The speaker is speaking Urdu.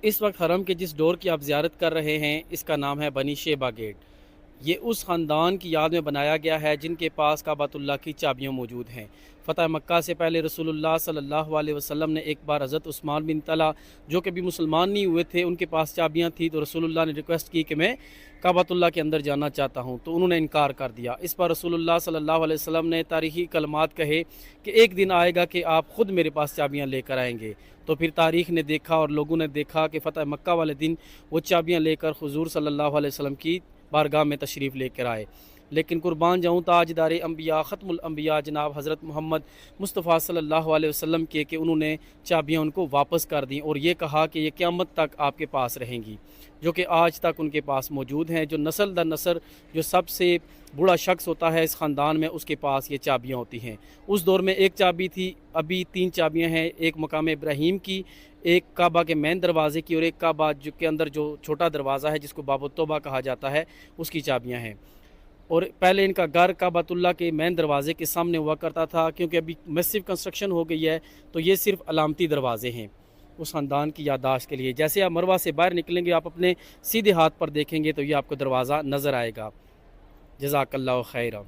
اس وقت حرم کے جس ڈور کی آپ زیارت کر رہے ہیں اس کا نام ہے بنی شیبہ گیٹ۔ یہ اس خاندان کی یاد میں بنایا گیا ہے جن کے پاس کعبۃ اللہ کی چابیاں موجود ہیں۔ فتح مکہ سے پہلے رسول اللہ صلی اللہ علیہ وسلم نے ایک بار حضرت عثمان بن طلحہ جو کہ بھی مسلمان نہیں ہوئے تھے، ان کے پاس چابیاں تھیں، تو رسول اللہ نے ریکویسٹ کی کہ میں کعبۃ اللہ کے اندر جانا چاہتا ہوں، تو انہوں نے انکار کر دیا۔ اس پر رسول اللہ صلی اللہ علیہ وسلم نے تاریخی کلمات کہے کہ ایک دن آئے گا کہ آپ خود میرے پاس چابیاں لے کر آئیں گے۔ تو پھر تاریخ نے دیکھا اور لوگوں نے دیکھا کہ فتح مکہ والے دن وہ چابیاں لے کر حضور صلی اللہ علیہ وسلم کی بارگاہ میں تشریف لے کر آئے۔ لیکن قربان جاؤں تاجدار انبیاء ختم الانبیاء جناب حضرت محمد مصطفیٰ صلی اللہ علیہ وسلم کے کہ انہوں نے چابیاں ان کو واپس کر دیں اور یہ کہا کہ یہ قیامت تک آپ کے پاس رہیں گی، جو کہ آج تک ان کے پاس موجود ہیں۔ جو نسل در نسل جو سب سے بڑا شخص ہوتا ہے اس خاندان میں، اس کے پاس یہ چابیاں ہوتی ہیں۔ اس دور میں ایک چابی تھی، ابھی 3 چابیاں ہیں، ایک مقام ابراہیم کی، ایک کعبہ کے مین دروازے کی، اور ایک کعبہ جو کے اندر جو چھوٹا دروازہ ہے جس کو باب التوبہ کہا جاتا ہے، اس کی چابیاں ہیں۔ اور پہلے ان کا گھر کعبۃ اللہ کے مین دروازے کے سامنے ہوا کرتا تھا، کیونکہ ابھی میسو کنسٹرکشن ہو گئی ہے، تو یہ صرف علامتی دروازے ہیں اس خاندان کی یادداشت کے لیے۔ جیسے آپ مروہ سے باہر نکلیں گے، آپ اپنے سیدھے ہاتھ پر دیکھیں گے تو یہ آپ کو دروازہ نظر آئے گا۔ جزاک اللہ خیرہ۔